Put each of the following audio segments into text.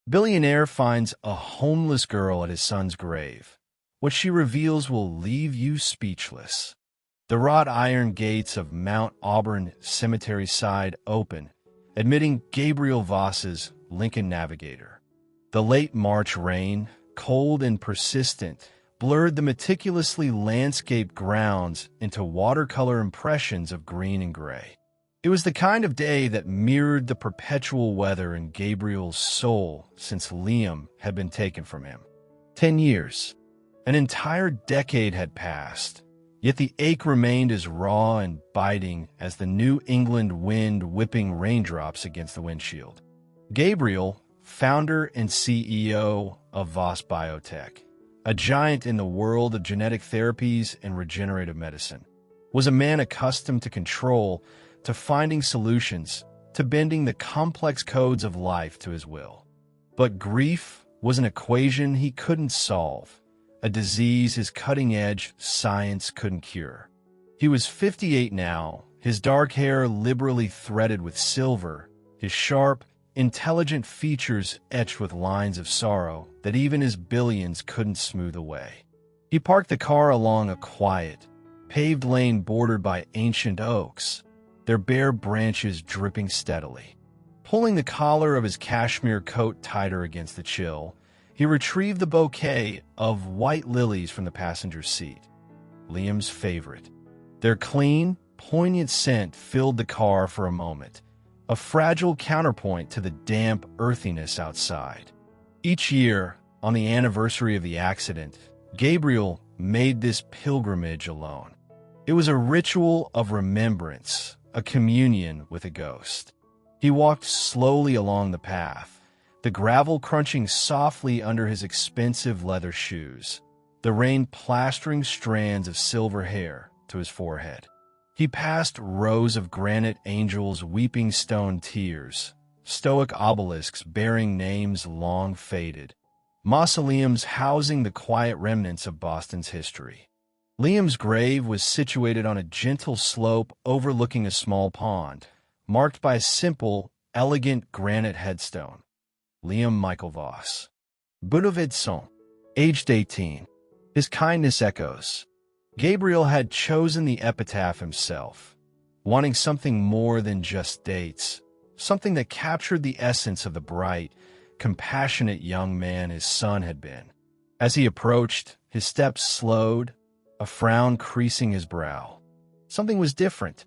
Billionaire finds a homeless girl at his son's grave. What she reveals will leave you speechless. The wrought iron gates of Mount Auburn Cemetery side open, admitting Gabriel Voss's Lincoln Navigator. The late March rain, cold and persistent, blurred the meticulously landscaped grounds into watercolor impressions of green and gray. It was the kind of day that mirrored the perpetual weather in Gabriel's soul since Liam had been taken from him. 10 years. An entire decade had passed, yet the ache remained as raw and biting as the New England wind whipping raindrops against the windshield. Gabriel, founder and CEO of Voss Biotech, a giant in the world of genetic therapies and regenerative medicine, was a man accustomed to control, to finding solutions, to bending the complex codes of life to his will. But grief was an equation he couldn't solve, a disease his cutting-edge science couldn't cure. He was 58 now, his dark hair liberally threaded with silver, his sharp, intelligent features etched with lines of sorrow that even his billions couldn't smooth away. He parked the car along a quiet, paved lane bordered by ancient oaks, their bare branches dripping steadily. Pulling the collar of his cashmere coat tighter against the chill, he retrieved the bouquet of white lilies from the passenger seat, Liam's favorite. Their clean, poignant scent filled the car for a moment, a fragile counterpoint to the damp earthiness outside. Each year, on the anniversary of the accident, Gabriel made this pilgrimage alone. It was a ritual of remembrance, a communion with a ghost. He walked slowly along the path, the gravel crunching softly under his expensive leather shoes, the rain plastering strands of silver hair to his forehead. He passed rows of granite angels weeping stone tears, stoic obelisks bearing names long faded, mausoleums housing the quiet remnants of Boston's history. Liam's grave was situated on a gentle slope overlooking a small pond, marked by a simple, elegant granite headstone. Liam Michael Voss. Budovidson, aged 18. His kindness echoes. Gabriel had chosen the epitaph himself, wanting something more than just dates, something that captured the essence of the bright, compassionate young man his son had been. As he approached, his steps slowed, a frown creasing his brow. Something was different.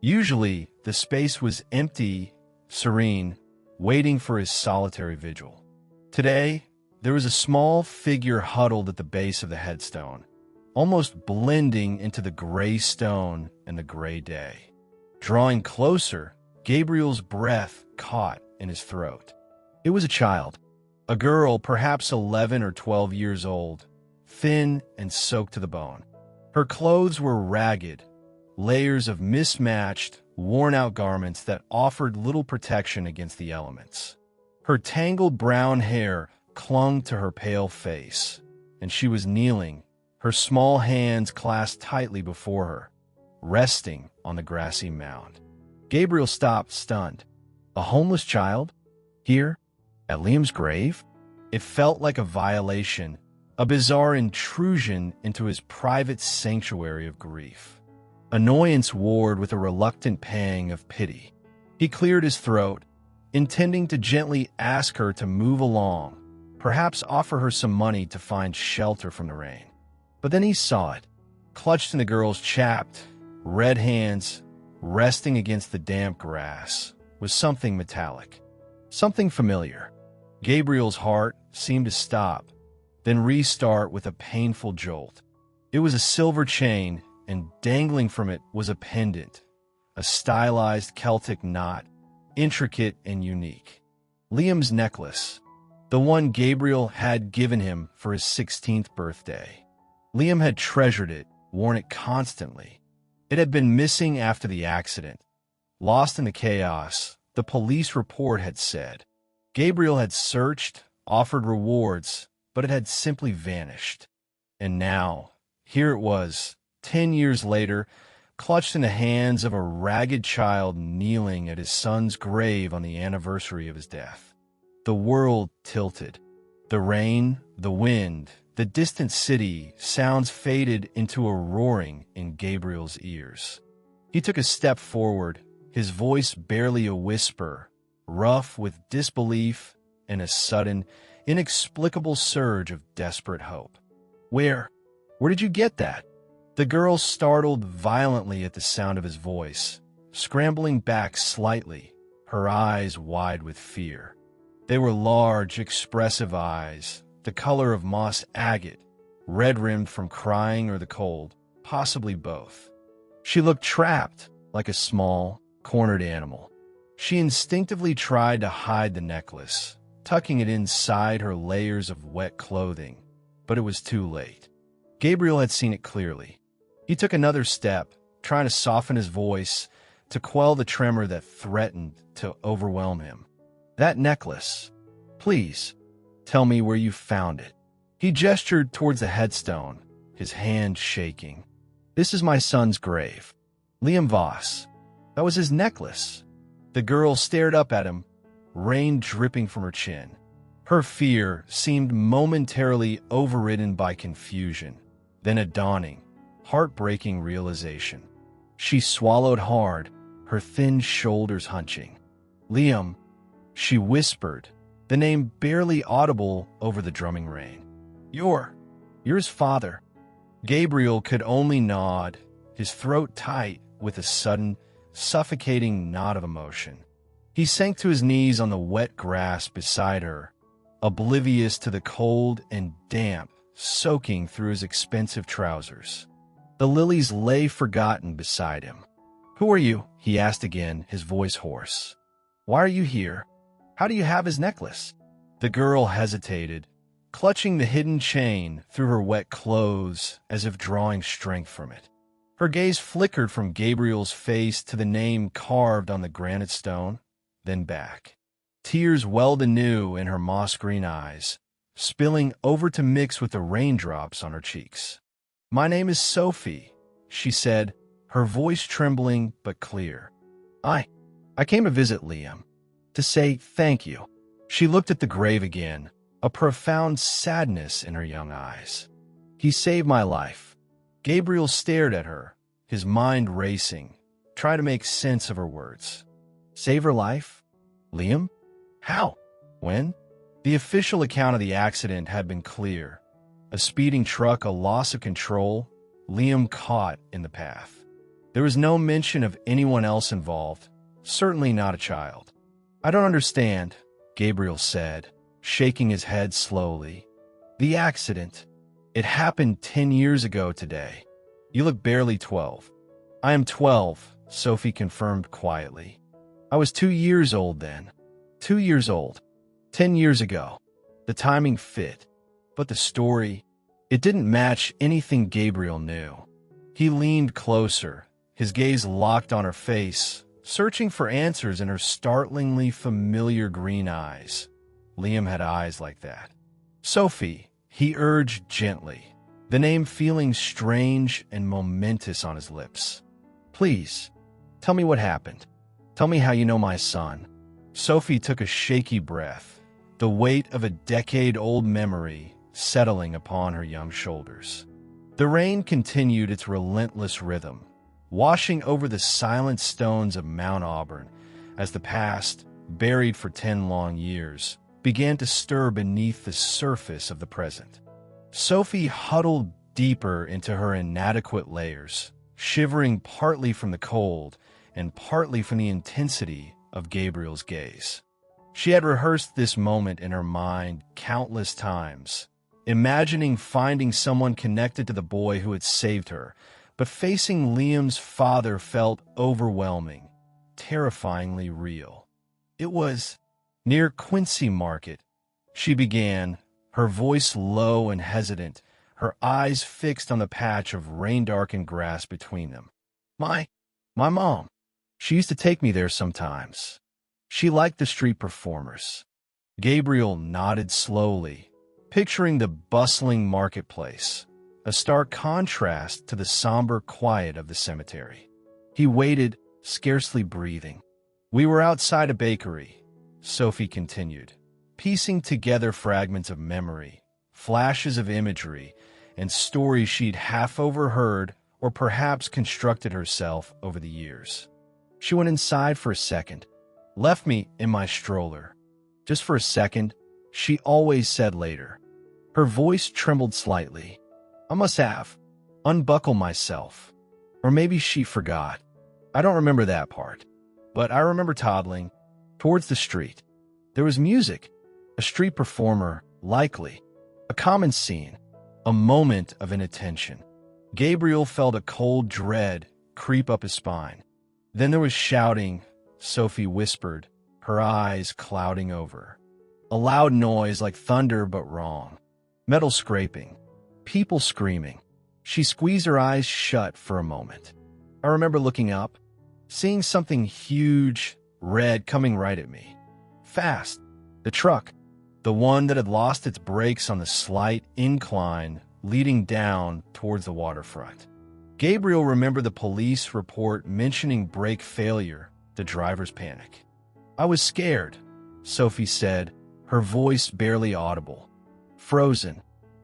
Usually, the space was empty, serene, waiting for his solitary vigil. Today, there was a small figure huddled at the base of the headstone, almost blending into the gray stone and the gray day. Drawing closer, Gabriel's breath caught in his throat. It was a child, a girl perhaps 11 or 12 years old, thin and soaked to the bone. Her clothes were ragged, layers of mismatched, worn-out garments that offered little protection against the elements. Her tangled brown hair clung to her pale face, and she was kneeling, her small hands clasped tightly before her, resting on the grassy mound. Gabriel stopped, stunned. A homeless child? Here? At Liam's grave? It felt like a violation, a bizarre intrusion into his private sanctuary of grief. Annoyance warred with a reluctant pang of pity. He cleared his throat, intending to gently ask her to move along, perhaps offer her some money to find shelter from the rain. But then he saw it, clutched in the girl's chapped, red hands, resting against the damp grass, was something metallic, something familiar. Gabriel's heart seemed to stop, then restart with a painful jolt. It was a silver chain, and dangling from it was a pendant, a stylized Celtic knot, intricate and unique. Liam's necklace, the one Gabriel had given him for his 16th birthday. Liam had treasured it, worn it constantly. It had been missing after the accident. Lost in the chaos, the police report had said. Gabriel had searched, offered rewards, but it had simply vanished. And now, here it was, 10 years later, clutched in the hands of a ragged child kneeling at his son's grave on the anniversary of his death. The world tilted. The rain, the wind, the distant city sounds faded into a roaring in Gabriel's ears. He took a step forward, his voice barely a whisper, rough with disbelief and a sudden, inexplicable surge of desperate hope. Where did you get that? The girl startled violently at the sound of his voice, scrambling back slightly, her eyes wide with fear. They were large, expressive eyes, the color of moss agate, red-rimmed from crying or the cold, possibly both. She looked trapped, like a small, cornered animal. She instinctively tried to hide the necklace, tucking it inside her layers of wet clothing, but it was too late. Gabriel had seen it clearly. He took another step, trying to soften his voice, to quell the tremor that threatened to overwhelm him. That necklace. Please, tell me where you found it. He gestured towards the headstone, his hand shaking. This is my son's grave. Liam Voss. That was his necklace. The girl stared up at him, rain dripping from her chin. Her fear seemed momentarily overridden by confusion, then a dawning, heartbreaking realization. She swallowed hard, her thin shoulders hunching. Liam, she whispered, the name barely audible over the drumming rain. You're his father. Gabriel could only nod, his throat tight with a sudden, suffocating knot of emotion. He sank to his knees on the wet grass beside her, oblivious to the cold and damp soaking through his expensive trousers. The lilies lay forgotten beside him. Who are you? He asked again, his voice hoarse. Why are you here? How do you have his necklace? The girl hesitated, clutching the hidden chain through her wet clothes as if drawing strength from it. Her gaze flickered from Gabriel's face to the name carved on the granite stone, then back. Tears welled anew in her moss-green eyes, spilling over to mix with the raindrops on her cheeks. My name is Sophie, she said, her voice trembling but clear. I came to visit Liam, to say thank you. She looked at the grave again, a profound sadness in her young eyes. He saved my life. Gabriel stared at her, his mind racing, trying to make sense of her words. Save her life? Liam? How? When? The official account of the accident had been clear. A speeding truck, a loss of control, Liam caught in the path. There was no mention of anyone else involved, certainly not a child. I don't understand, Gabriel said, shaking his head slowly. The accident. It happened 10 years ago today. You look barely 12. I am 12, Sophie confirmed quietly. I was 2 years old then. 2 years old. 10 years ago. The timing fit. But the story, it didn't match anything Gabriel knew. He leaned closer, his gaze locked on her face, searching for answers in her startlingly familiar green eyes. Liam had eyes like that. Sophie, he urged gently, the name feeling strange and momentous on his lips. Please, tell me what happened. Tell me how you know my son. Sophie took a shaky breath, the weight of a decade-old memory settling upon her young shoulders. The rain continued its relentless rhythm, washing over the silent stones of Mount Auburn as the past, buried for 10 long years, began to stir beneath the surface of the present. Sophie huddled deeper into her inadequate layers, shivering partly from the cold and partly from the intensity of Gabriel's gaze. She had rehearsed this moment in her mind countless times, imagining finding someone connected to the boy who had saved her, but facing Liam's father felt overwhelming, terrifyingly real. It was near Quincy Market, she began, her voice low and hesitant, her eyes fixed on the patch of rain-darkened grass between them. My mom. She used to take me there sometimes. She liked the street performers. Gabriel nodded slowly, picturing the bustling marketplace, a stark contrast to the somber quiet of the cemetery. He waited, scarcely breathing. We were outside a bakery, Sophie continued, piecing together fragments of memory, flashes of imagery, and stories she'd half overheard or perhaps constructed herself over the years. She went inside for a second, left me in my stroller. Just for a second, she always said later. Her voice trembled slightly. I must have unbuckled myself. Or maybe she forgot. I don't remember that part. But I remember toddling towards the street. There was music, a street performer, likely, a common scene, a moment of inattention. Gabriel felt a cold dread creep up his spine. Then there was shouting, Sophie whispered, her eyes clouding over. A loud noise like thunder but wrong. Metal scraping. People screaming. She squeezed her eyes shut for a moment. I remember looking up, seeing something huge, red, coming right at me. Fast. The truck. The one that had lost its brakes on the slight incline leading down towards the waterfront. Gabriel remembered the police report mentioning brake failure, the driver's panic. I was scared, Sophie said, her voice barely audible. Frozen.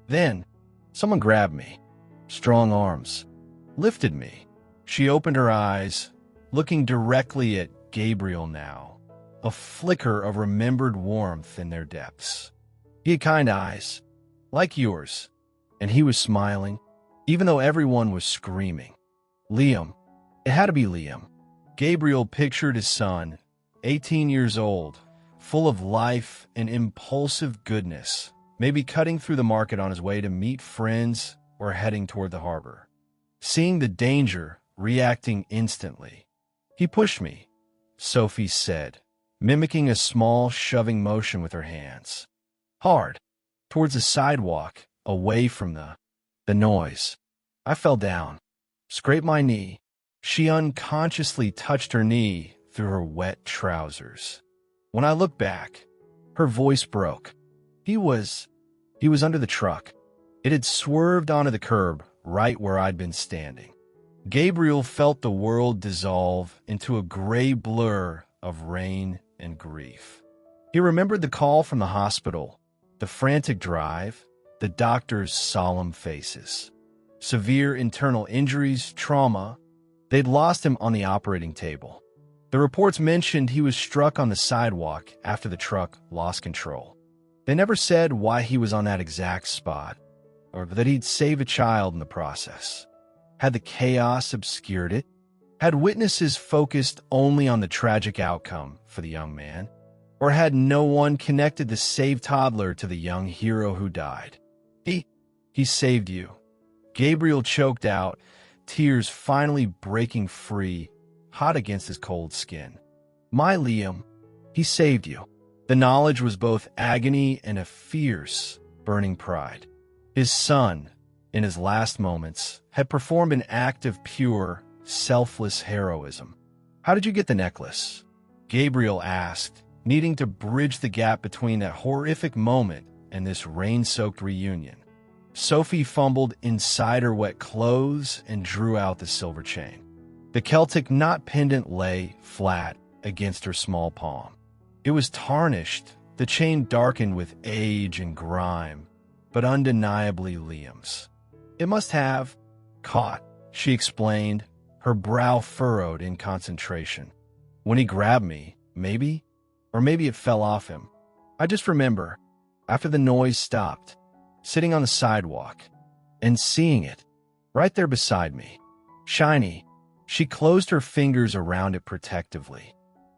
Then, someone grabbed me. Strong arms. Lifted me. She opened her eyes, looking directly at Gabriel now, a flicker of remembered warmth in their depths. He had kind eyes, like yours, and he was smiling, even though everyone was screaming. Liam. It had to be Liam. Gabriel pictured his son, 18 years old, full of life and impulsive goodness, maybe cutting through the market on his way to meet friends or heading toward the harbor. Seeing the danger, reacting instantly. He pushed me, Sophie said, mimicking a small shoving motion with her hands. Hard, towards the sidewalk, away from the noise. I fell down, scraped my knee. She unconsciously touched her knee through her wet trousers. When I looked back, her voice broke. He was under the truck. It had swerved onto the curb right where I'd been standing. Gabriel felt the world dissolve into a gray blur of rain and grief. He remembered the call from the hospital, the frantic drive, the doctors' solemn faces. Severe internal injuries, trauma. They'd lost him on the operating table. The reports mentioned he was struck on the sidewalk after the truck lost control. They never said why he was on that exact spot, or that he'd save a child in the process. Had the chaos obscured it? Had witnesses focused only on the tragic outcome for the young man? Or had no one connected the saved toddler to the young hero who died? He saved you. Gabriel choked out, tears finally breaking free, hot against his cold skin. My Liam, he saved you. The knowledge was both agony and a fierce, burning pride. His son, in his last moments, had performed an act of pure, selfless heroism. How did you get the necklace? Gabriel asked, needing to bridge the gap between that horrific moment and this rain-soaked reunion. Sophie fumbled inside her wet clothes and drew out the silver chain. The Celtic knot pendant lay flat against her small palm. It was tarnished, the chain darkened with age and grime, but undeniably Liam's. It must have caught, she explained, her brow furrowed in concentration. When he grabbed me, maybe? Or maybe it fell off him. I just remember, after the noise stopped, sitting on the sidewalk, and seeing it, right there beside me. Shiny. She closed her fingers around it protectively.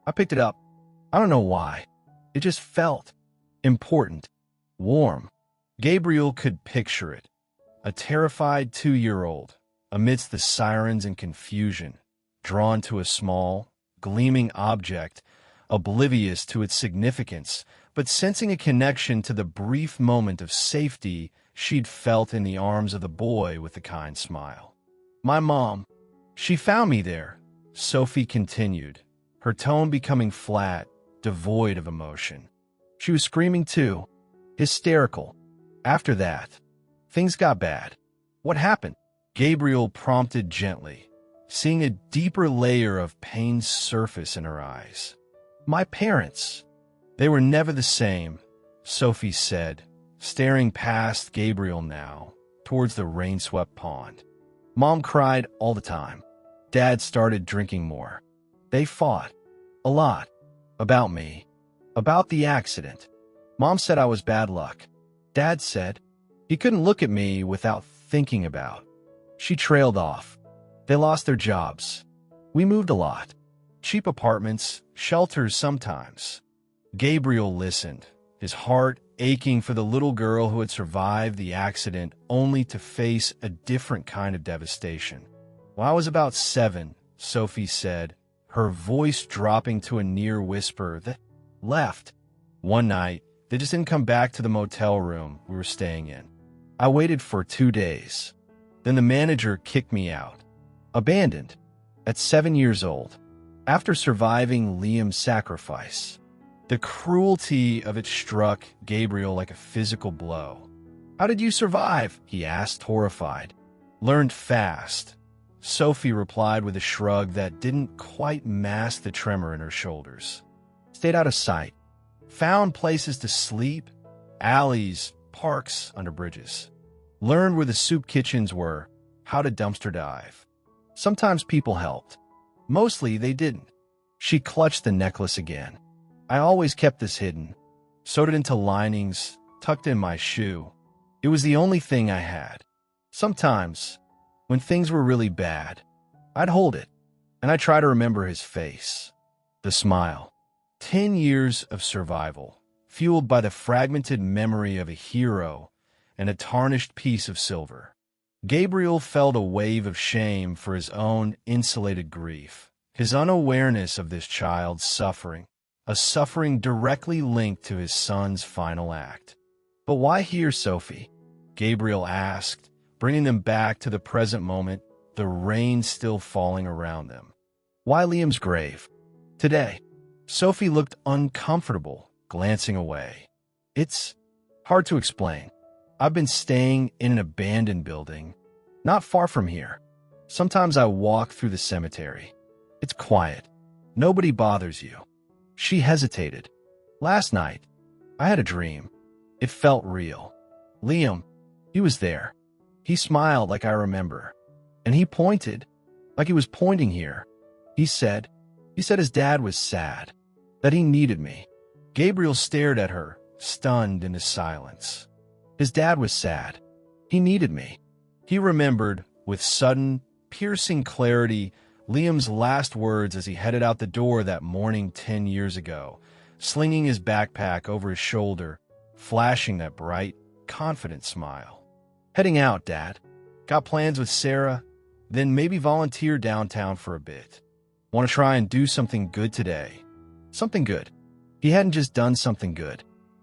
I picked it up. I don't know why. It just felt important, warm. Gabriel could picture it. A terrified 2-year-old, amidst the sirens and confusion, drawn to a small, gleaming object, oblivious to its significance, but sensing a connection to the brief moment of safety she'd felt in the arms of the boy with the kind smile. My mom, she found me there, Sophie continued, her tone becoming flat, devoid of emotion. She was screaming too, hysterical. After that, things got bad. What happened? Gabriel prompted gently, seeing a deeper layer of pain surface in her eyes. My parents. They were never the same, Sophie said, staring past Gabriel now, towards the rain-swept pond. Mom cried all the time. Dad started drinking more. They fought. A lot. About me. About the accident. Mom said I was bad luck. Dad said he couldn't look at me without thinking about. She trailed off. They lost their jobs. We moved a lot. Cheap apartments, shelters sometimes. Gabriel listened, his heart aching for the little girl who had survived the accident only to face a different kind of devastation. When I was about 7, Sophie said, her voice dropping to a near whisper, "They left." One night, they just didn't come back to the motel room we were staying in. I waited for 2 days. Then the manager kicked me out. Abandoned. At 7 years old. After surviving Liam's sacrifice. The cruelty of it struck Gabriel like a physical blow. "How did you survive?" he asked, horrified. "Learned fast." Sophie replied with a shrug that didn't quite mask the tremor in her shoulders. "Stayed out of sight. Found places to sleep, alleys, parks, under bridges. Learned where the soup kitchens were, how to dumpster dive. Sometimes people helped. Mostly they didn't." She clutched the necklace again. "I always kept this hidden. Sewed it into linings, tucked in my shoe. It was the only thing I had. Sometimes, when things were really bad, I'd hold it, and I'd try to remember his face. The smile. 10 years of survival, fueled by the fragmented memory of a hero and a tarnished piece of silver." Gabriel felt a wave of shame for his own insulated grief, his unawareness of this child's suffering, a suffering directly linked to his son's final act. "But why here, Sophie?" Gabriel asked, bringing them back to the present moment, the rain still falling around them. "Why Liam's grave? Today." Sophie looked uncomfortable, glancing away. "It's hard to explain. I've been staying in an abandoned building, not far from here. Sometimes I walk through the cemetery. It's quiet. Nobody bothers you." She hesitated. "Last night, I had a dream. It felt real. Liam, he was there. He smiled like I remember. And he pointed, like he was pointing here. He said his dad was sad, that he needed me." Gabriel stared at her, stunned into silence. His dad was sad. He needed me. He remembered, with sudden, piercing clarity, Liam's last words as he headed out the door that morning 10 years ago, slinging his backpack over his shoulder, flashing that bright, confident smile. "Heading out, Dad. Got plans with Sarah, then maybe volunteer downtown for a bit. Want to try and do something good today." Something good. He hadn't just done something good.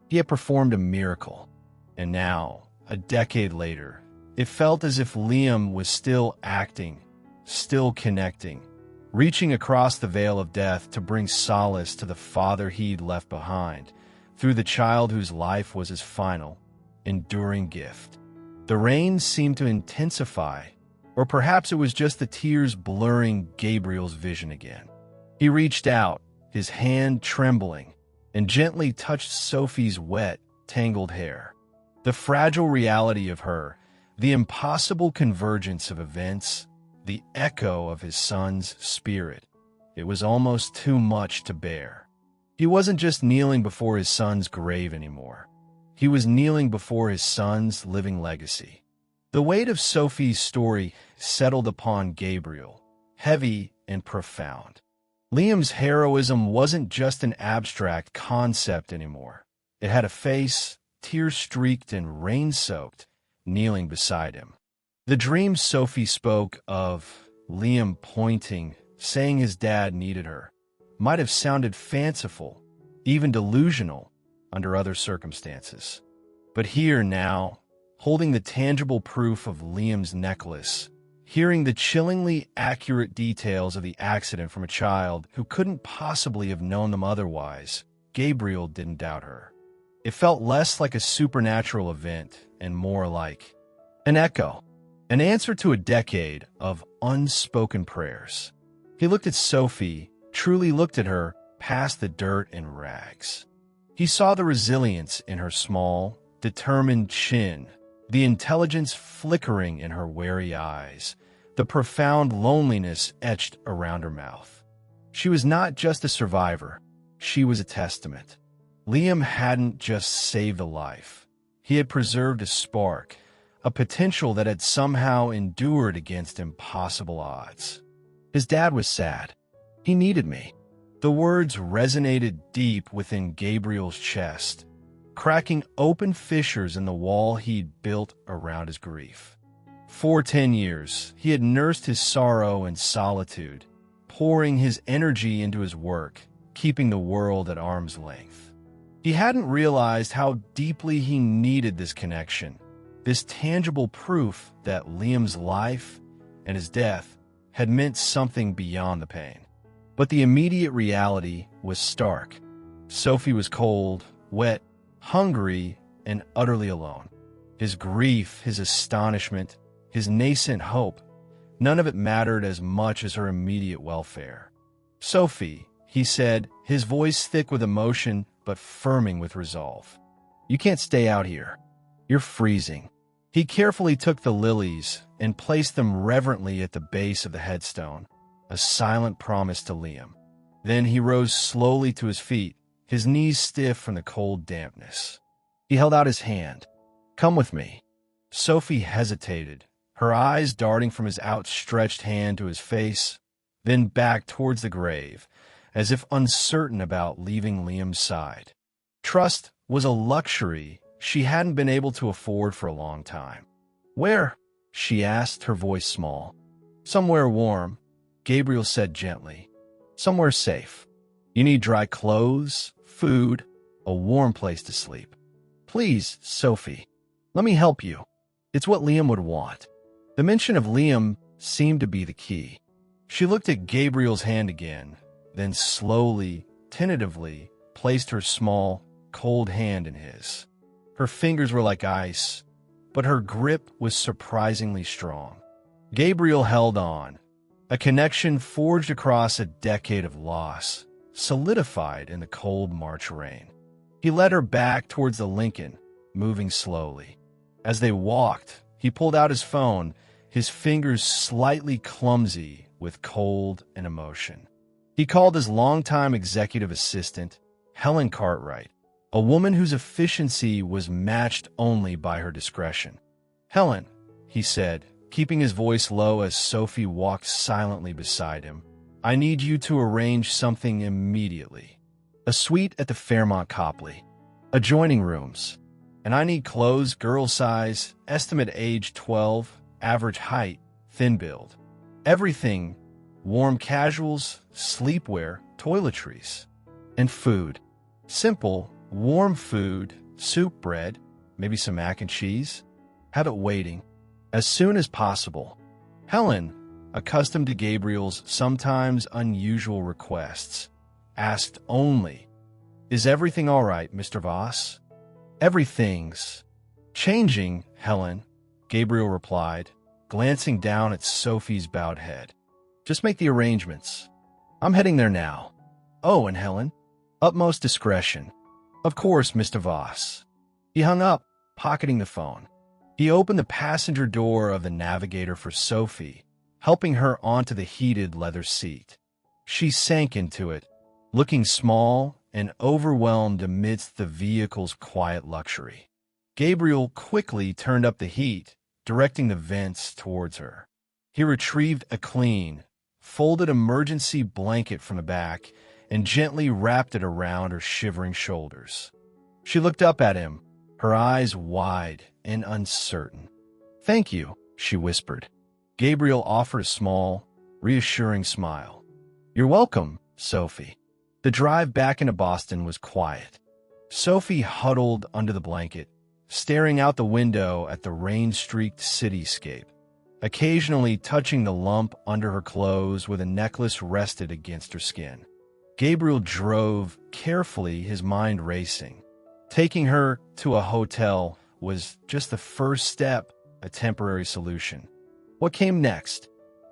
He had performed a miracle. And now, a decade later, it felt as if Liam was still acting, still connecting, reaching across the veil of death to bring solace to the father he'd left behind, through the child whose life was his final, enduring gift. The rain seemed to intensify, or perhaps it was just the tears blurring Gabriel's vision again. He reached out, his hand trembling, and gently touched Sophie's wet, tangled hair. The fragile reality of her, the impossible convergence of events, the echo of his son's spirit. It was almost too much to bear. He wasn't just kneeling before his son's grave anymore. He was kneeling before his son's living legacy. The weight of Sophie's story settled upon Gabriel, heavy and profound. Liam's heroism wasn't just an abstract concept anymore. It had a face, tear-streaked and rain-soaked, kneeling beside him. The dream Sophie spoke of, Liam pointing, saying his dad needed her, might have sounded fanciful, even delusional, under other circumstances. But here now, holding the tangible proof of Liam's necklace, hearing the chillingly accurate details of the accident from a child who couldn't possibly have known them otherwise, Gabriel didn't doubt her. It felt less like a supernatural event and more like an echo, an answer to a decade of unspoken prayers. He looked at Sophie, truly looked at her past the dirt and rags. He saw the resilience in her small, determined chin, the intelligence flickering in her wary eyes, the profound loneliness etched around her mouth. She was not just a survivor, she was a testament. Liam hadn't just saved a life. He had preserved a spark, a potential that had somehow endured against impossible odds. His dad was sad. He needed me. The words resonated deep within Gabriel's chest, cracking open fissures in the wall he'd built around his grief. For 10 years, he had nursed his sorrow and solitude, pouring his energy into his work, keeping the world at arm's length. He hadn't realized how deeply he needed this connection, this tangible proof that Liam's life and his death had meant something beyond the pain. But the immediate reality was stark. Sophie was cold, wet, hungry, and utterly alone. His grief, his astonishment, his nascent hope, none of it mattered as much as her immediate welfare. "Sophie," he said, his voice thick with emotion but firming with resolve. "You can't stay out here. You're freezing." He carefully took the lilies and placed them reverently at the base of the headstone, a silent promise to Liam. Then he rose slowly to his feet, his knees stiff from the cold dampness. He held out his hand. "Come with me." Sophie hesitated, her eyes darting from his outstretched hand to his face, then back towards the grave, as if uncertain about leaving Liam's side. Trust was a luxury she hadn't been able to afford for a long time. "Where?" she asked, her voice small. "Somewhere warm," Gabriel said gently. "Somewhere safe. You need dry clothes, food, a warm place to sleep. Please, Sophie, let me help you. It's what Liam would want." The mention of Liam seemed to be the key. She looked at Gabriel's hand again, then slowly, tentatively, placed her small, cold hand in his. Her fingers were like ice, but her grip was surprisingly strong. Gabriel held on, a connection forged across a decade of loss, solidified in the cold March rain. He led her back towards the Lincoln, moving slowly. As they walked, he pulled out his phone, his fingers slightly clumsy with cold and emotion. He called his longtime executive assistant, Helen Cartwright, a woman whose efficiency was matched only by her discretion. "Helen," he said, keeping his voice low as Sophie walked silently beside him, "I need you to arrange something immediately. A suite at the Fairmont Copley, adjoining rooms. And I need clothes, girl size, estimate age 12, average height, thin build. Everything, warm casuals, sleepwear, toiletries. And food. Simple, warm food, soup, bread, maybe some mac and cheese. Have it waiting. As soon as possible." Helen, accustomed to Gabriel's sometimes unusual requests, asked only, "Is everything all right, Mr. Voss?" "Everything's changing, Helen," Gabriel replied, glancing down at Sophie's bowed head. "Just make the arrangements. I'm heading there now." "Oh, and Helen?" "Utmost discretion." "Of course, Mr. Voss." He hung up, pocketing the phone. He opened the passenger door of the Navigator for Sophie, helping her onto the heated leather seat. She sank into it, looking small and overwhelmed amidst the vehicle's quiet luxury. Gabriel quickly turned up the heat, directing the vents towards her. He retrieved a clean, folded emergency blanket from the back and gently wrapped it around her shivering shoulders. She looked up at him, her eyes wide and uncertain. "Thank you," she whispered. Gabriel offered a small, reassuring smile. "You're welcome, Sophie." The drive back into Boston was quiet. Sophie huddled under the blanket, staring out the window at the rain-streaked cityscape, occasionally touching the lump under her clothes where the necklace rested against her skin. Gabriel drove carefully, his mind racing. Taking her to a hotel was just the first step, a temporary solution. What came next?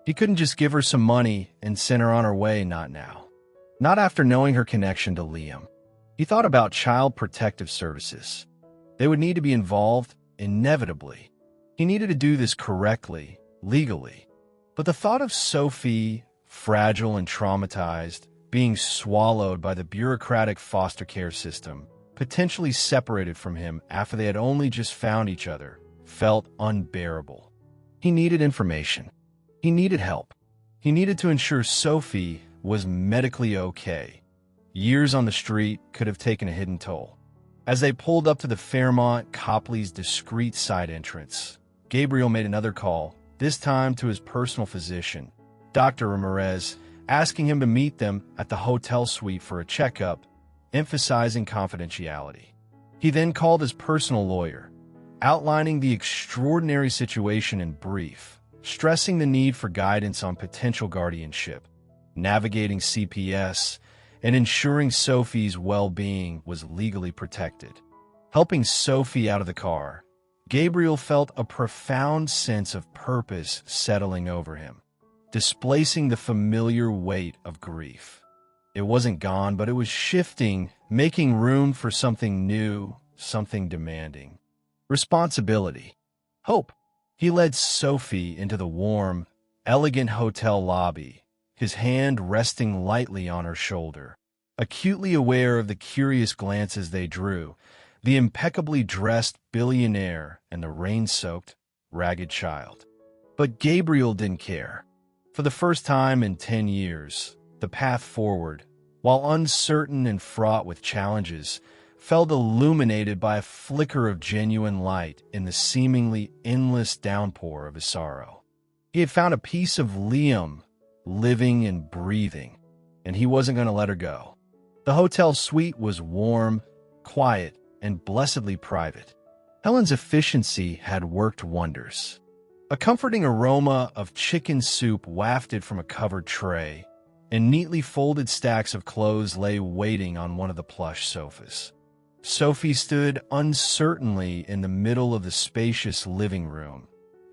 He couldn't just give her some money and send her on her way, not now. Not after knowing her connection to Liam. He thought about child protective services. They would need to be involved, inevitably. He needed to do this correctly, legally. But the thought of Sophie, fragile and traumatized, being swallowed by the bureaucratic foster care system, potentially separated from him after they had only just found each other, felt unbearable. He needed information. He needed help. He needed to ensure Sophie was medically okay. Years on the street could have taken a hidden toll. As they pulled up to the Fairmont Copley's discreet side entrance, Gabriel made another call, this time to his personal physician, Dr. Ramirez, asking him to meet them at the hotel suite for a checkup, emphasizing confidentiality. He then called his personal lawyer, outlining the extraordinary situation in brief, stressing the need for guidance on potential guardianship, navigating CPS, and ensuring Sophie's well-being was legally protected. Helping Sophie out of the car, Gabriel felt a profound sense of purpose settling over him, displacing the familiar weight of grief. It wasn't gone, but it was shifting, making room for something new, something demanding. Responsibility. Hope. He led Sophie into the warm, elegant hotel lobby, his hand resting lightly on her shoulder. Acutely aware of the curious glances they drew, the impeccably dressed billionaire and the rain-soaked, ragged child. But Gabriel didn't care. For the first time in 10 years, the path forward, while uncertain and fraught with challenges, felt illuminated by a flicker of genuine light in the seemingly endless downpour of his sorrow. He had found a piece of Liam living and breathing, and he wasn't going to let her go. The hotel suite was warm, quiet, and blessedly private. Helen's efficiency had worked wonders. A comforting aroma of chicken soup wafted from a covered tray, and neatly folded stacks of clothes lay waiting on one of the plush sofas. Sophie stood uncertainly in the middle of the spacious living room,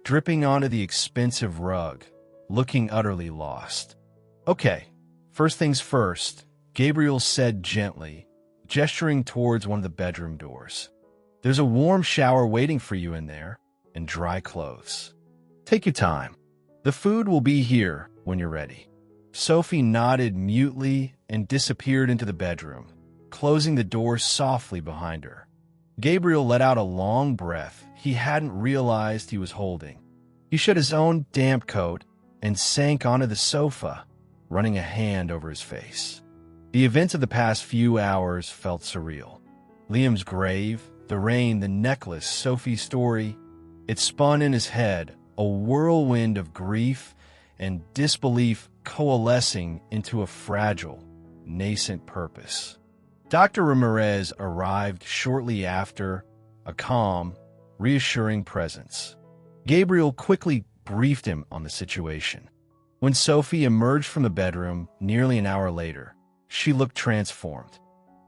dripping onto the expensive rug, looking utterly lost. "Okay, first things first," Gabriel said gently, gesturing towards one of the bedroom doors. "There's a warm shower waiting for you in there, and dry clothes. Take your time. The food will be here when you're ready." Sophie nodded mutely and disappeared into the bedroom, closing the door softly behind her. Gabriel let out a long breath he hadn't realized he was holding. He shed his own damp coat and sank onto the sofa, running a hand over his face. The events of the past few hours felt surreal. Liam's grave, the rain, the necklace, Sophie's story. It spun in his head, a whirlwind of grief and disbelief coalescing into a fragile, nascent purpose. Dr. Ramirez arrived shortly after, a calm, reassuring presence. Gabriel quickly briefed him on the situation. When Sophie emerged from the bedroom nearly an hour later, she looked transformed.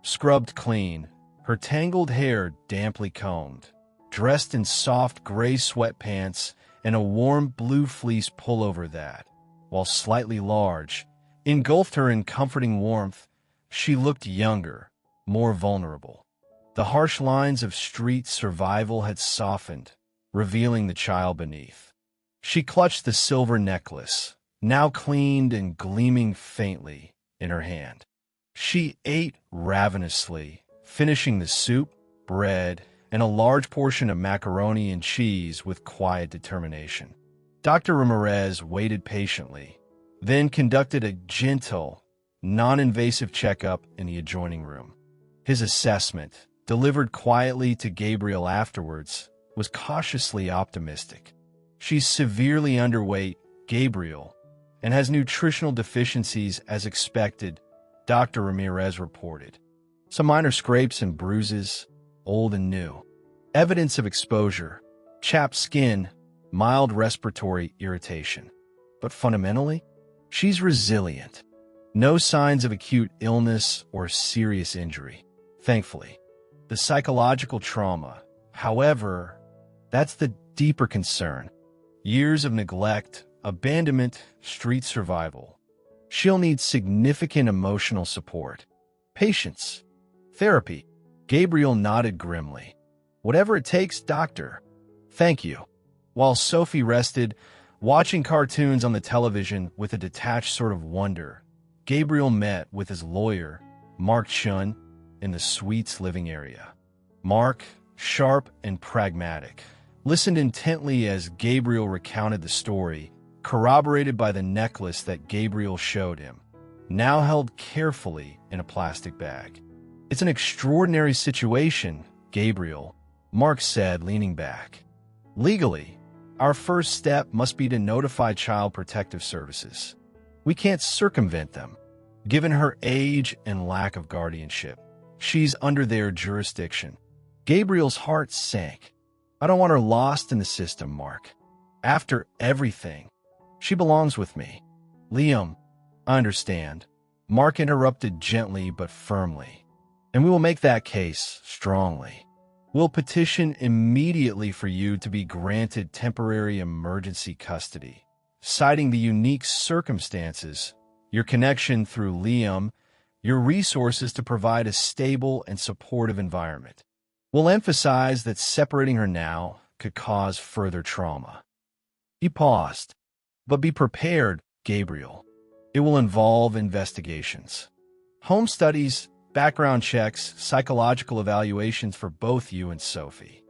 Scrubbed clean, her tangled hair damply combed, dressed in soft gray sweatpants and a warm blue fleece pullover that, while slightly large, engulfed her in comforting warmth. She looked younger, more vulnerable. The harsh lines of street survival had softened, revealing the child beneath. She clutched the silver necklace, now cleaned and gleaming faintly, in her hand. She ate ravenously, finishing the soup, bread, and a large portion of macaroni and cheese with quiet determination. Dr. Ramirez waited patiently, then conducted a gentle, non-invasive checkup in the adjoining room. His assessment, delivered quietly to Gabriel afterwards, was cautiously optimistic. "She's severely underweight, Gabriel, and has nutritional deficiencies as expected," Dr. Ramirez reported. "Some minor scrapes and bruises, old and new. Evidence of exposure, chapped skin, mild respiratory irritation. But fundamentally, she's resilient. No signs of acute illness or serious injury, thankfully. The psychological trauma, however, that's the deeper concern. Years of neglect, abandonment, street survival. She'll need significant emotional support, patience, Therapy. Gabriel nodded grimly. Whatever it takes, doctor. Thank you. While Sophie rested, watching cartoons on the television with a detached sort of wonder, Gabriel met with his lawyer, Mark Chun, in the suite's living area. Mark, sharp and pragmatic, listened intently as Gabriel recounted the story, corroborated by the necklace that Gabriel showed him, now held carefully in a plastic bag. It's an extraordinary situation, Gabriel, Mark said, leaning back. Legally, our first step must be to notify Child Protective Services. We can't circumvent them. Given her age and lack of guardianship, she's under their jurisdiction. Gabriel's heart sank. I don't want her lost in the system, Mark. After everything, she belongs with me. Liam, I understand. Mark interrupted gently but firmly. And we will make that case strongly. We'll petition immediately for you to be granted temporary emergency custody, citing the unique circumstances, your connection through Liam, your resources to provide a stable and supportive environment. We'll emphasize that separating her now could cause further trauma. He paused. But be prepared, Gabriel. It will involve investigations. Home studies, background checks, psychological evaluations for both you and Sophie.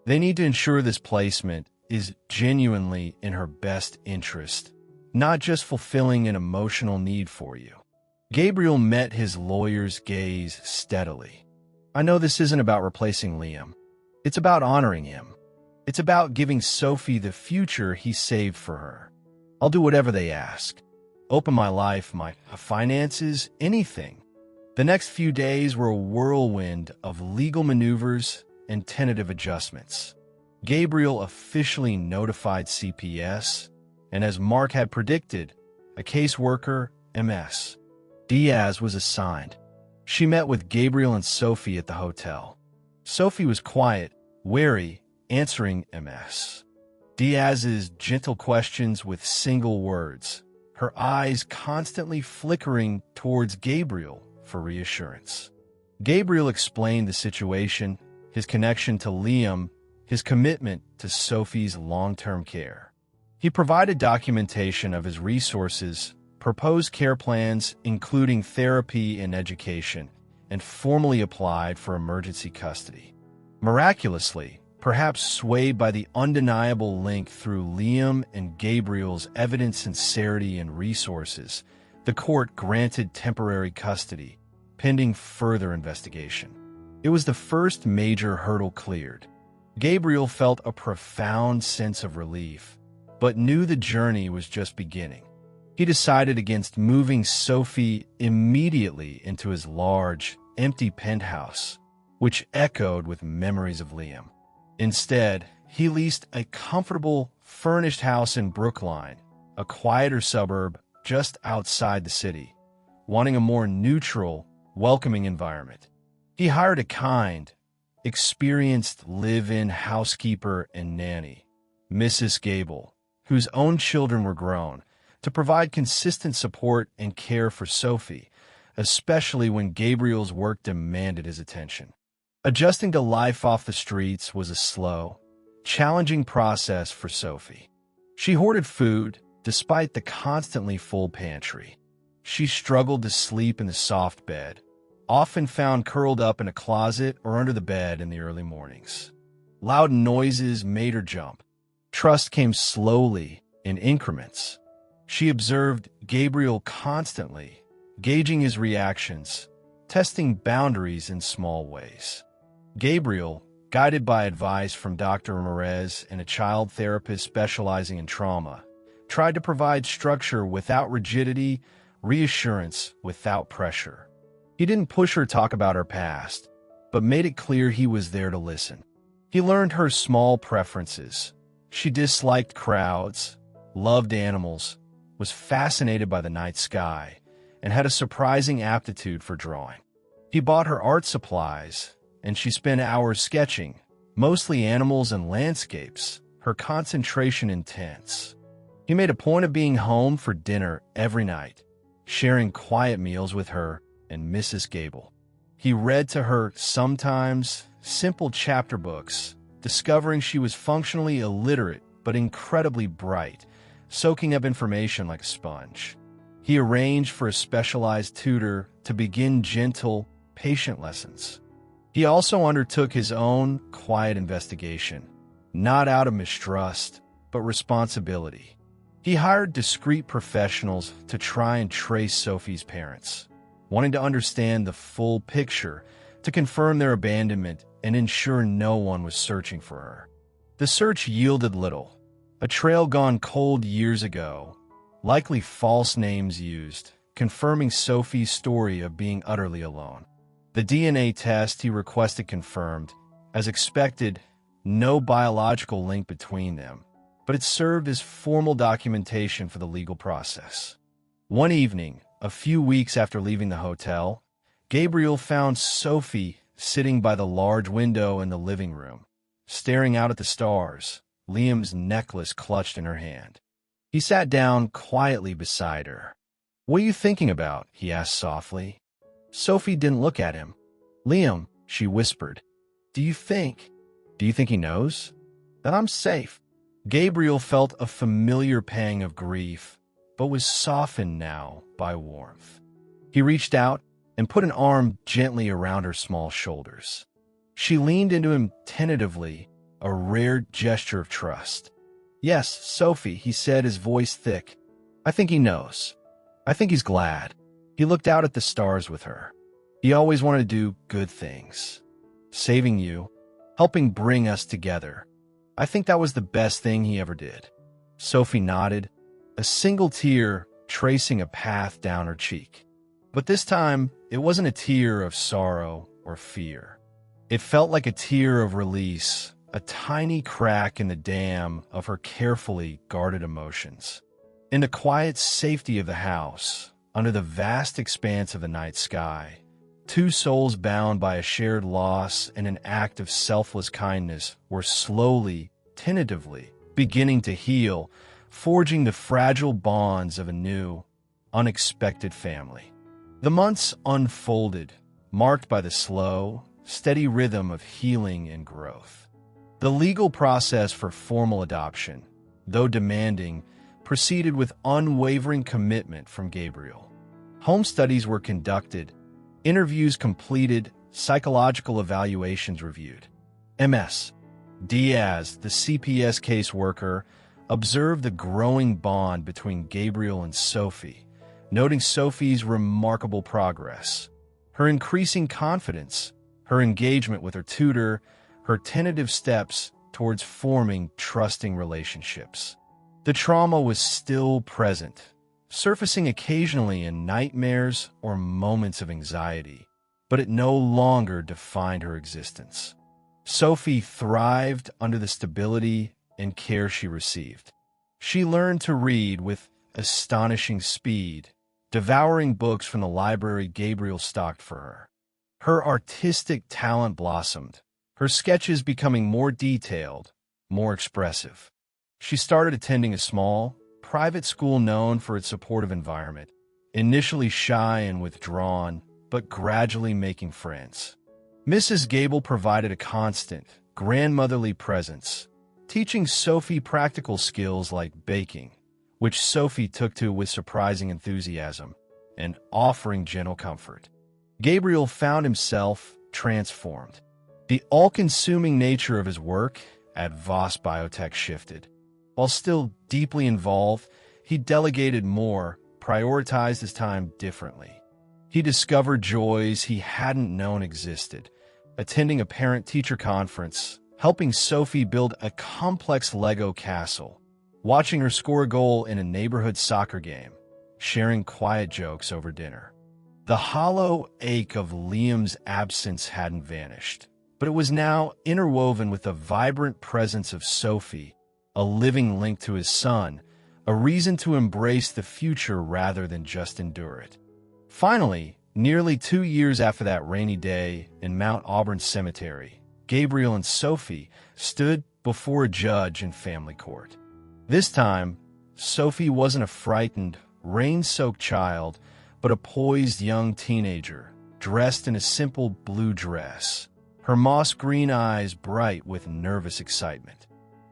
They need to ensure this placement is genuinely in her best interest, not just fulfilling an emotional need for you. Gabriel met his lawyer's gaze steadily. I know this isn't about replacing Liam. It's about honoring him. It's about giving Sophie the future he saved for her. I'll do whatever they ask. Open my life, my finances, anything. The next few days were a whirlwind of legal maneuvers and tentative adjustments. Gabriel officially notified CPS, and as Mark had predicted, a caseworker, MS. Diaz, was assigned. She met with Gabriel and Sophie at the hotel. Sophie was quiet, wary, answering MS. Diaz's gentle questions with single words, her eyes constantly flickering towards Gabriel for reassurance. Gabriel explained the situation, his connection to Liam, his commitment to Sophie's long-term care. He provided documentation of his resources, proposed care plans, including therapy and education, and formally applied for emergency custody. Miraculously, perhaps swayed by the undeniable link through Liam and Gabriel's evident sincerity and resources, the court granted temporary custody, pending further investigation. It was the first major hurdle cleared. Gabriel felt a profound sense of relief, but knew the journey was just beginning. He decided against moving Sophie immediately into his large, empty penthouse, which echoed with memories of Liam. Instead, he leased a comfortable, furnished house in Brookline, a quieter suburb just outside the city, wanting a more neutral, welcoming environment. He hired a kind, experienced live-in housekeeper and nanny, Mrs. Gable, whose own children were grown, to provide consistent support and care for Sophie, especially when Gabriel's work demanded his attention. Adjusting to life off the streets was a slow, challenging process for Sophie. She hoarded food despite the constantly full pantry. She struggled to sleep in the soft bed, often found curled up in a closet or under the bed in the early mornings. Loud noises made her jump. Trust came slowly in increments. She observed Gabriel constantly, gauging his reactions, testing boundaries in small ways. Gabriel, guided by advice from Dr. Ramirez and a child therapist specializing in trauma, tried to provide structure without rigidity, reassurance without pressure. He didn't push her to talk about her past, but made it clear he was there to listen. He learned her small preferences. She disliked crowds, loved animals, was fascinated by the night sky, and had a surprising aptitude for drawing. He bought her art supplies, and she spent hours sketching, mostly animals and landscapes, her concentration intense. He made a point of being home for dinner every night, sharing quiet meals with her and Mrs. Gable. He read to her, sometimes, simple chapter books, discovering she was functionally illiterate but incredibly bright, soaking up information like a sponge. He arranged for a specialized tutor to begin gentle, patient lessons. He also undertook his own quiet investigation, not out of mistrust, but responsibility. He hired discreet professionals to try and trace Sophie's parents, wanting to understand the full picture, to confirm their abandonment and ensure no one was searching for her. The search yielded little. A trail gone cold years ago, likely false names used, confirming Sophie's story of being utterly alone. The DNA test he requested confirmed, as expected, no biological link between them, but it served as formal documentation for the legal process. One evening, a few weeks after leaving the hotel, Gabriel found Sophie sitting by the large window in the living room, staring out at the stars, Liam's necklace clutched in her hand. He sat down quietly beside her. "What are you thinking about?" he asked softly. Sophie didn't look at him. "Liam," she whispered, Do you think he knows that I'm safe?" Gabriel felt a familiar pang of grief, but was softened now by warmth. He reached out and put an arm gently around her small shoulders. She leaned into him tentatively, a rare gesture of trust. "Yes, Sophie," he said, his voice thick. "I think he knows. I think he's glad." He looked out at the stars with her. He always wanted to do good things. Saving you, helping bring us together. I think that was the best thing he ever did. Sophie nodded, a single tear tracing a path down her cheek. But this time, it wasn't a tear of sorrow or fear. It felt like a tear of release, a tiny crack in the dam of her carefully guarded emotions. In the quiet safety of the house, under the vast expanse of the night sky, two souls bound by a shared loss and an act of selfless kindness were slowly, tentatively, beginning to heal, forging the fragile bonds of a new, unexpected family. The months unfolded, marked by the slow, steady rhythm of healing and growth. The legal process for formal adoption, though demanding, proceeded with unwavering commitment from Gabriel. Home studies were conducted, interviews completed, psychological evaluations reviewed. Ms. Diaz, the CPS caseworker, observed the growing bond between Gabriel and Sophie, noting Sophie's remarkable progress, her increasing confidence, her engagement with her tutor, her tentative steps towards forming trusting relationships. The trauma was still present, surfacing occasionally in nightmares or moments of anxiety, but it no longer defined her existence. Sophie thrived under the stability and care she received. She learned to read with astonishing speed, devouring books from the library Gabriel stocked for her. Her artistic talent blossomed, her sketches becoming more detailed, more expressive. She started attending a small, private school known for its supportive environment, initially shy and withdrawn, but gradually making friends. Mrs. Gable provided a constant, grandmotherly presence, teaching Sophie practical skills like baking, which Sophie took to with surprising enthusiasm, and offering gentle comfort. Gabriel found himself transformed. The all-consuming nature of his work at Voss Biotech shifted. While still deeply involved, he delegated more, prioritized his time differently. He discovered joys he hadn't known existed, attending a parent-teacher conference, helping Sophie build a complex Lego castle, watching her score a goal in a neighborhood soccer game, sharing quiet jokes over dinner. The hollow ache of Liam's absence hadn't vanished, but it was now interwoven with the vibrant presence of Sophie, a living link to his son, a reason to embrace the future rather than just endure it. Finally, nearly 2 years after that rainy day in Mount Auburn Cemetery, Gabriel and Sophie stood before a judge in family court. This time, Sophie wasn't a frightened, rain-soaked child, but a poised young teenager, dressed in a simple blue dress, her moss-green eyes bright with nervous excitement.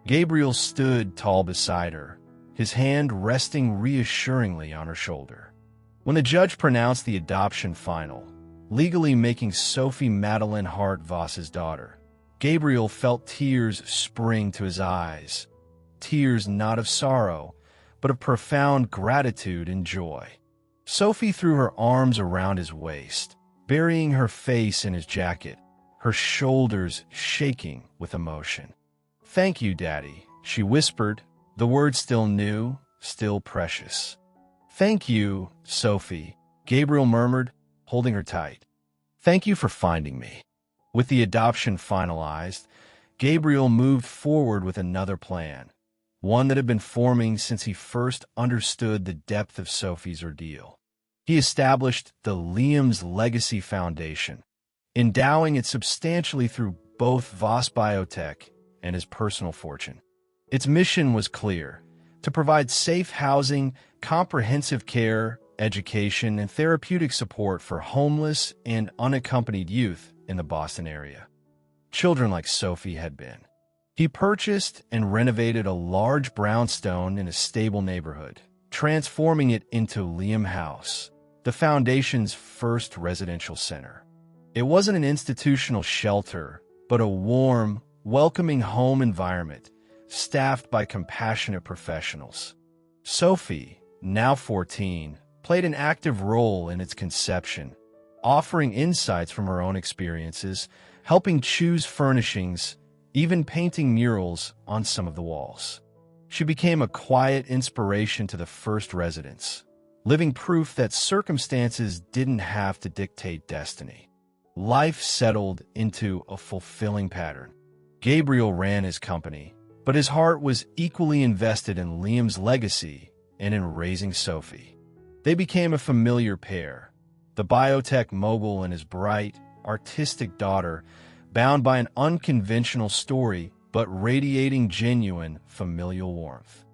Gabriel stood tall beside her, his hand resting reassuringly on her shoulder. When the judge pronounced the adoption final, legally making Sophie Madeleine Hart Voss's daughter, Gabriel felt tears spring to his eyes, tears not of sorrow, but of profound gratitude and joy. Sophie threw her arms around his waist, burying her face in his jacket, her shoulders shaking with emotion. "Thank you, Daddy," she whispered, the words still new, still precious. "Thank you, Sophie," Gabriel murmured, holding her tight. "Thank you for finding me." With the adoption finalized, Gabriel moved forward with another plan, one that had been forming since he first understood the depth of Sophie's ordeal. He established the Liam's Legacy Foundation, endowing it substantially through both Voss Biotech and his personal fortune. Its mission was clear: to provide safe housing, comprehensive care, education, and therapeutic support for homeless and unaccompanied youth in the Boston area. Children like Sophie had been. He purchased and renovated a large brownstone in a stable neighborhood, transforming it into Liam House, the foundation's first residential center. It wasn't an institutional shelter, but a warm, welcoming home environment staffed by compassionate professionals. Sophie, now 14, played an active role in its conception, offering insights from her own experiences, helping choose furnishings, even painting murals on some of the walls. She became a quiet inspiration to the first residents, living proof that circumstances didn't have to dictate destiny. Life settled into a fulfilling pattern. Gabriel ran his company, but his heart was equally invested in Liam's legacy and in raising Sophie. They became a familiar pair, the biotech mogul and his bright, artistic daughter, bound by an unconventional story but radiating genuine familial warmth.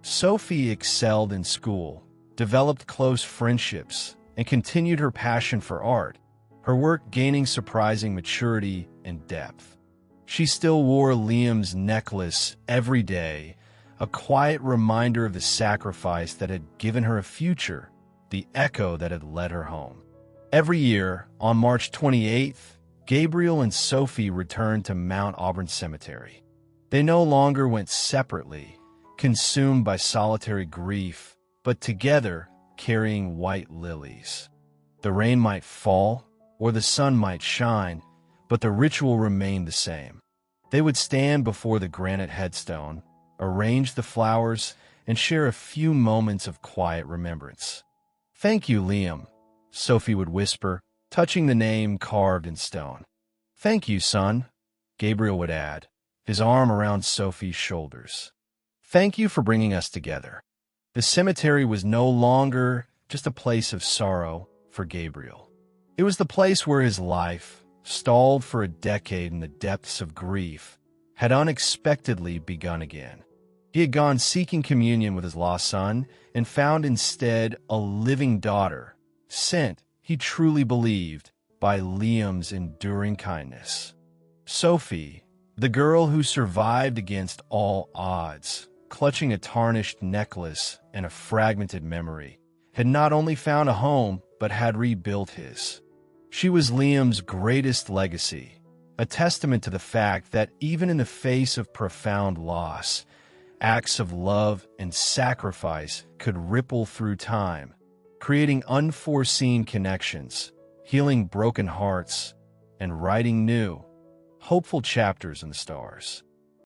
Sophie excelled in school, developed close friendships, and continued her passion for art, her work gaining surprising maturity and depth. She still wore Liam's necklace every day, a quiet reminder of the sacrifice that had given her a future, the echo that had led her home. Every year, on March 28th, Gabriel and Sophie returned to Mount Auburn Cemetery. They no longer went separately, consumed by solitary grief, but together, carrying white lilies. The rain might fall, or the sun might shine, but the ritual remained the same. They would stand before the granite headstone, arrange the flowers, and share a few moments of quiet remembrance. "Thank you, Liam," Sophie would whisper, touching the name carved in stone. "Thank you, son," Gabriel would add, his arm around Sophie's shoulders. "Thank you for bringing us together." The cemetery was no longer just a place of sorrow for Gabriel. It was the place where his life, stalled for a decade in the depths of grief, had unexpectedly begun again. He had gone seeking communion with his lost son and found instead a living daughter, sent, he truly believed, by Liam's enduring kindness. Sophie, the girl who survived against all odds, clutching a tarnished necklace and a fragmented memory, had not only found a home, but had rebuilt his. She was Liam's greatest legacy, a testament to the fact that even in the face of profound loss, acts of love and sacrifice could ripple through time, creating unforeseen connections, healing broken hearts, and writing new, hopeful chapters in the stars.